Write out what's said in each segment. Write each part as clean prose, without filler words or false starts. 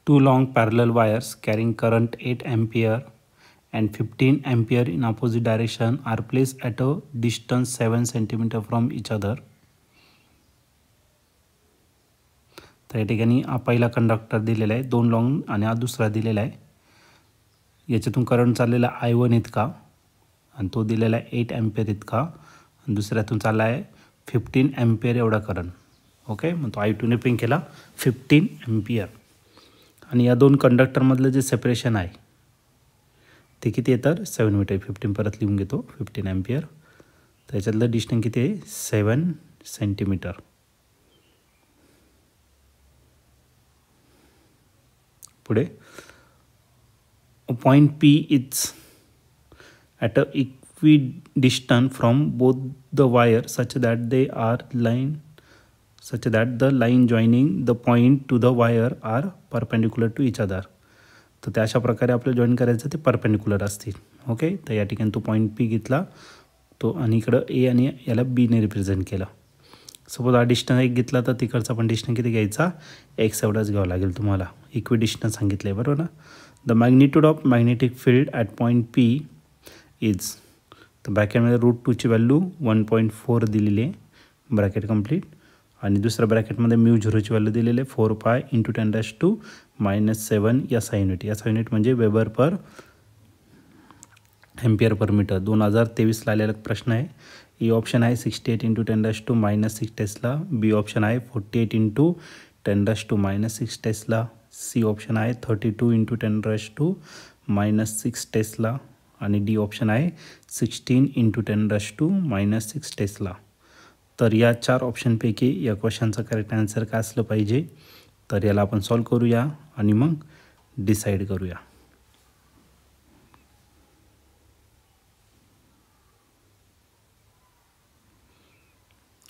Two long parallel wires carrying current 8 ampere and 15 ampere in opposite direction are placed at a distance 7 cm from each other. तर या ठिकाणी हा पहिला conductor दिलेला आहे 2 long आणि हा दुसरा दिलेला आहे. याच्यातून करंट चाललेला I1 इतका आणि तो दिलेला आहे 8 एम्पियर इतका आणि दुसऱ्यातून चालला आहे 15 एम्पियर एवढा करंट. ओके, मग तो I2 ने पिंग केला 15 एम्पियर. आणि या दोन कंडक्टरमधलं जे सेपरेशन आहे ते किती आहे तर 7 मीटर. 15 परत लिहून घेतो 15 एम्पियर. त्याच्यातलं डिस्टन्स किती आहे 7 सेंटीमीटर. पुढे point P is at a equidistant from both the wire such that the line joining the point to the wire are perpendicular to each other. तर त्या अशा प्रकारे आपल्याला जॉईन करायचं ते परपेंडिक्युलर असतील. ओके, तर या ठिकाणी तो पॉईंट P घेतला तो आणि इकडं A आणि याला B ने रिप्रेझेंट केला. सपोज हा डिस्टन्स 1 घेतला तर तिकडचा पण डिस्टन्स किती घ्यायचा x एवढाच घ्यावा लागेल तुम्हाला. इक्विडिस्टन्स सांगितलं आहे बरोबर ना. The magnitude of magnetic field at point P is, तर ब्रॅकेटमध्ये √2ची व्हॅल्यू 1.4 दिलेली आहे, ब्रॅकेट कंप्लीट. आणि दुसऱ्या ब्रॅकेटमध्ये μ0ची व्हॅल्यू दिलेली आहे 4 पाय × 10⁻⁷ SI युनिट. SI युनिट म्हणजे वेबर पर एम्पियर पर मीटर. 2023ला आलेला प्रश्न आहे. ई ऑप्शन आहे 68 × 10⁻⁶ टेस्ला. बी ऑप्शन आहे 48 × 10⁻⁶ टेस्ला. सी ऑप्शन आहे 32 × 10⁻⁶ टेस्ला. आणि डी ऑप्शन आहे 16 × 10⁻⁶ टेस्ला. तर या 4 ऑप्शनपैकी या क्वेश्चनचं करेक्ट आन्सर काय असलं पाहिजे. तर याला आपण सॉल्व करूया आणि मग डिसाईड करूया.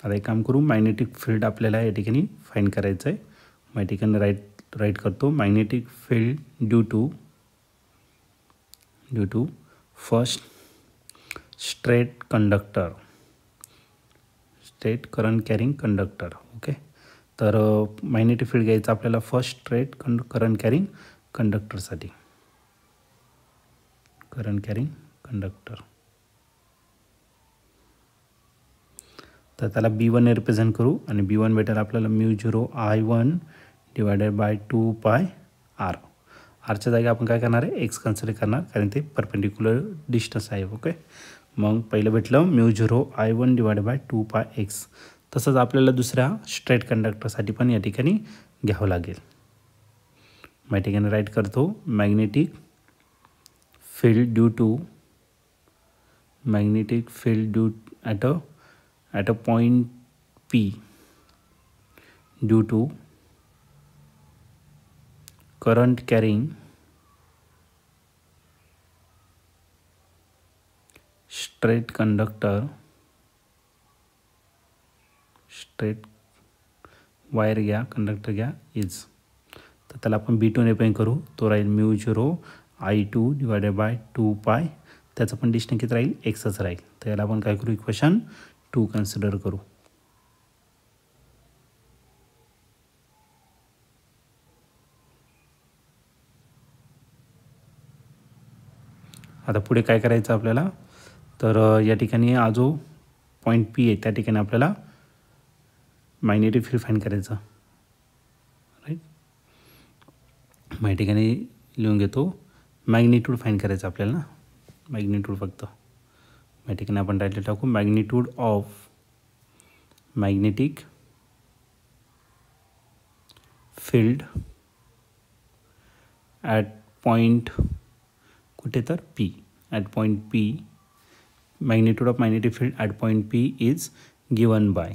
आता एक काम करू, मॅग्नेटिक फील्ड आपल्याला या ठिकाणी फाइंड करायचं आहे. मग या ठिकाणी राईट करतो. Magnetic field due to first straight current carrying conductor. Okay, तर मॅग्नेटिक फील्ड घ्यायचं आपल्याला फर्स्ट स्ट्रेट करंट कॅरिंग कंडक्टरसाठी. करंट कॅरिंग कंडक्टर, तर त्याला B1 ने रिप्रेझेंट करू आणि B1 भेटेल आपल्याला μ0 I1 / 2πr. आरच्या जागी आपण काय करणार आहे x कन्सिडर करणार कारण ते परपेंडिक्युलर डिस्टन्स आहे. ओके, मग पहिलं भेटलं μ0 I1 / 2πx. तसंच आपल्याला दुसऱ्या स्ट्रेट कंडक्टरसाठी पण या ठिकाणी घ्यावं लागेल. मग या ठिकाणी राईट करतो. Magnetic field due at a point P due to current carrying straight wire घ्या, कंडक्टर घ्या इज. तर त्याला आपण B2 ने पण करू. तो राहील μ0 I2 / 2π. त्याचं पण डिस्टन्स किती राहील xच राहील. तर याला आपण काय करू इक्वेशन 2 कन्सिडर करू. आता पुढे काय करायचं आपल्याला, तर या ठिकाणी हा जो पॉईंट P आहे त्या ठिकाणी आपल्याला मॅग्नेटिक फील्ड फाइंड करायचं. राईट, मग या ठिकाणी लिहून घेतो मॅग्निट्यूड फाइंड करायचं आपल्याला ना. मॅग्निट्यूड फक्त या ठिकाणी आपण टायटल टाकू magnitude of magnetic field at point कुठे तर P. At point P magnitude of magnetic field at point P is given by.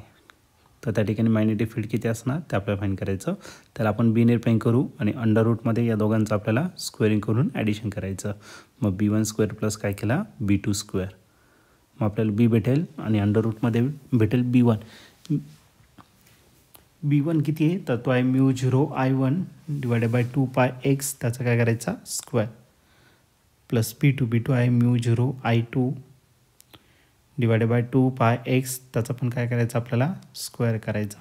तर त्या ठिकाणी मॅग्नेटिक फील्ड किती असणार ते आपल्याला फाइंड करायचं. त्याला आपण B ने फाइंड करू आणि अंडर रूटमध्ये या दोघांचं आपल्याला स्क्वेअरिंग करून ॲडिशन करायचं. मग B1² प्लस काय केला B2². मग आपल्याला B भेटेल आणि अंडर रूटमध्ये भेटेल B1. B1 किती आहे तर तो आहे μ0 I1 / 2πx. त्याचा काय करायचा स्क्वेअर प्लस B2 आहे μ0 I2 / 2πx. त्याचा पण काय करायचं आपल्याला स्क्वेअर करायचा.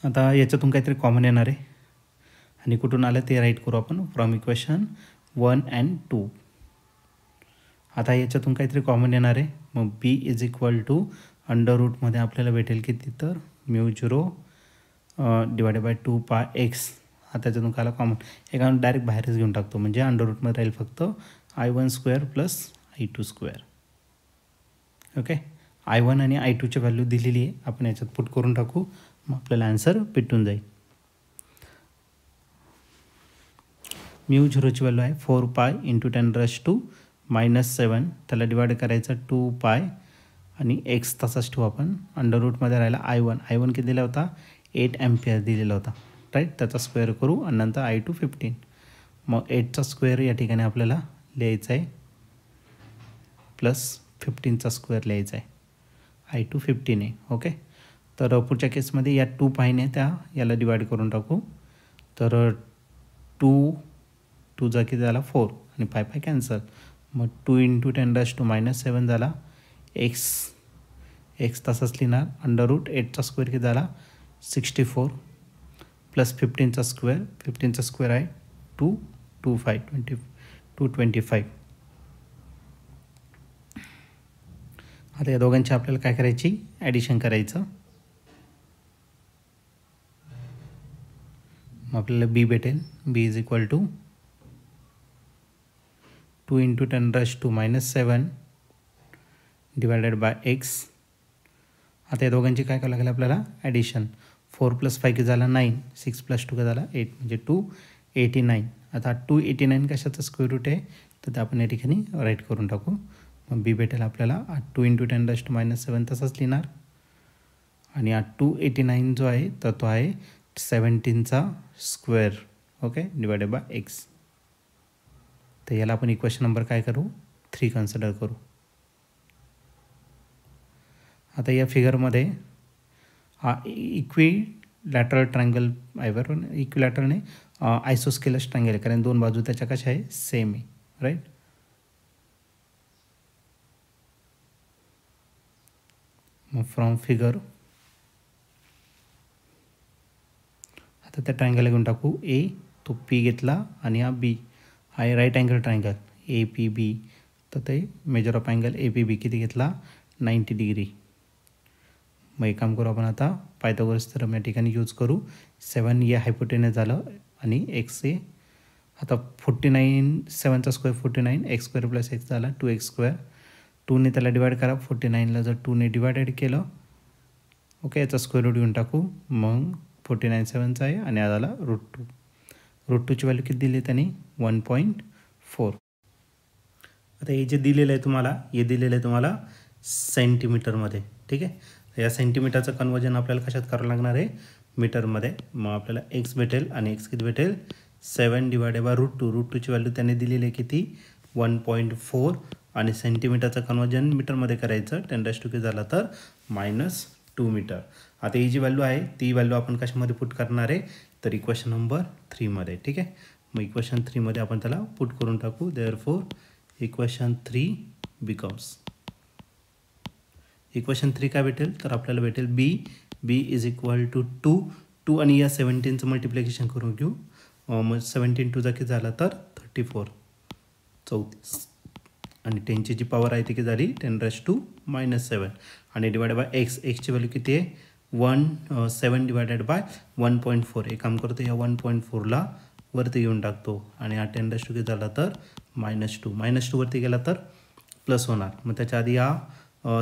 आता याच्यातून काहीतरी कॉमन येणार आहे आणि कुठून आलं ते राईट करू आपण फ्रॉम इक्वेशन 1 and 2. आता याच्यातून काहीतरी कॉमन येणार आहे. मग बी इज इक्वल टू अंडर रूटमध्ये आपल्याला भेटेल किती तर μ0 डिवायडेड बाय 2πx. हा त्याच्यातून काय कॉमन एका डायरेक्ट बाहेरच घेऊन टाकतो म्हणजे अंडर रूटमध्ये राहील फक्त I1² plus I2². Okay, I1 आणि I2ची व्हॅल्यू दिलेली आहे, आपण याच्यात पुट करून टाकू मग आपल्याला आन्सर भेटून जाईल. μ0ची व्हॅल्यू आहे 4π × 10⁻⁻⁷. त्याला डिवाइड करायचं 2π आणि x तसाच ठेवू आपण. अंडर रूटमध्ये राहिला I1 किती दिला होता 8 एम्पियर दिलेला होता राईट. त्याचा स्क्वेअर करू आणि नंतर I2 15. मग 8चा स्क्वेअर या ठिकाणी आपल्याला लिहायचा आहे प्लस 15चा स्क्वेअर लिहायचा आहे. I2 15 आहे. ओके, तर पुढच्या केसमध्ये या 2πने त्या याला डिवाइड करून टाकू. तर 2 जा किती झाला 4 आणि पाय कॅन्सल. मग 2 × 10⁻⁷ झाला. x तसाच लिहिणार. अंडर रूट 8चा स्क्वेअर किती झाला 64 प्लस 15चा स्क्वेअर आहे 225. आता या दोघांची आपल्याला काय करायची ॲडिशन करायचं. मग आपल्याला बी भेटेल. B is equal to 2 × 10⁻⁷ divided by x. आता या दोघांची काय करावं लागेल आपल्याला ॲडिशन. 4 + 5 झाला 9, 6 + 2 झाला 8 म्हणजे 289. आता 289 कशाचा स्क्वेअर रूट आहे तर ते आपण या ठिकाणी राईट करून टाकू. मग बी भेटेल आपल्याला 2 × 10⁻⁷ तसाच लिहिणार आणि 289 जो आहे तर तो आहे 17चा square. Okay, divided by x. तर याला आपण इक्वेशन नंबर काय करू 3 कन्सिडर करू. आता या फिगरमध्ये हा इक्विलॅटरल ट्रायंगल आहे बरोबर. इक्विलॅटरलने आयसोस्केलस ट्रायंगल आहे कारण दोन बाजू त्याच्या कशा आहे सेम आहे राईट. मग फ्रॉम फिगर आता त्या ट्रायंगलला घेऊन टाकू. ए तो पी घेतला आणि हा बी हा आहे राईट अँगल ट्रायंगल APB. तर ते मेजर ऑफ अँगल APB किती घेतला 90 डिग्री. मग एक काम करू आपण आता पायथागोरस थेरम या ठिकाणी यूज करू. 7 या हायपोटेनस झालं आणि x आहे आता 49. 7चा स्क्वेअर 49 x² + x झाला 2x². 2ने त्याला डिवाइड करा. 49ला जर 2ने डिवायडेड केलं ओके याचा स्क्वेअर रूट घेऊन टाकू. मग 49 7चा आहे आणि हा झाला √2. √2ची व्हॅल्यू किती दिली त्यांनी 1.4. आता हे जे दिलेलं आहे तुम्हाला हे दिलेलं आहे तुम्हाला सेंटीमीटरमध्ये. ठीक आहे, या सेंटीमीटरचं कन्वर्जन आपल्याला कशात करावं लागणार आहे मीटरमध्ये. मग आपल्याला x भेटेल आणि x किती भेटेल 7 डिवायडेड बाय √2. √2ची व्हॅल्यू त्यांनी दिलेली आहे किती 1.4 आणि सेंटीमीटरचं कन्वर्जन मीटरमध्ये करायचं 10⁻² किती झाला तर -2 मीटर. आता ही जी व्हॅल्यू आहे ती व्हॅल्यू आपण कशामध्ये पुट करणार आहे तर इक्वेशन नंबर 3 मध्ये. ठीक आहे, मग इक्वेशन 3 मध्ये आपण त्याला पुट करून टाकू. देअरफॉर इक्वेशन 3 बिकम्स इक्वेशन 3 काय भेटेल तर आपल्याला भेटेल बी इज इक्वल टू 2 आणि या 17चं मल्टिप्लिकेशन करून घेऊ. मग 17 2 किती झाला तर 34 आणि 10ची जी पॉवर आहे ती किती झाली 10⁻⁻⁷ आणि डिवाइड बाय एक्सची व्हॅल्यू किती आहे 7 डिवायडेड बाय 1.4. एक काम करतो या 1.4ला वरती घेऊन टाकतो आणि हा 10⁻² किती झाला तर -2 वरती गेला तर प्लस होणार. मग त्याच्या आधी हा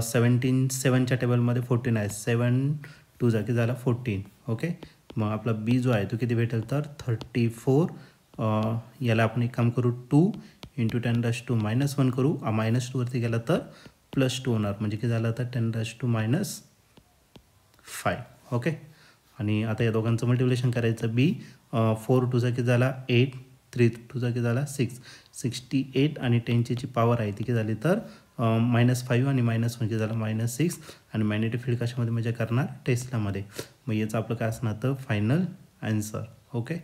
7च्या टेबलमध्ये 14 आहे. 7 2 किती झाला 14. ओके, मग आपला बी जो आहे तो किती भेटेल तर 34. याला आपण एक काम करू 2 × 10⁻⁻1 करू. -2 वरती गेला तर +2 होणार म्हणजे किती झालं तर 10⁻⁵. ओके, आणि आता या दोघांचं मल्टिप्लिकेशन करायचं. बी 4 2 किती झाला 8 3 2 किती झाला 6 68 आणि 10ची जी पॉवर आहे ती किती झाली तर -5 आणि -1 किती झाला -6 आणि मॅग्नेटिक फील्ड कशामध्ये मेजर करणार टेस्लामध्ये. मग याचं आपलं काय असणार तर फायनल आन्सर. ओके,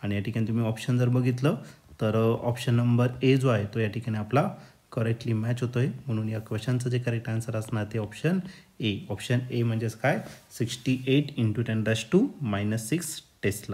आणि या ठिकाणी तुम्ही ऑप्शन जर बघितलं तर ऑप्शन नंबर ए जो आहे तो या ठिकाणी आपला करेक्टली मॅच होतोय. म्हणून या क्वेश्चनचं जे करेक्ट आन्सर असणार ते ऑप्शन ए. ऑप्शन ए म्हणजेच काय 68 × 10⁻⁻⁶ टेस्ला.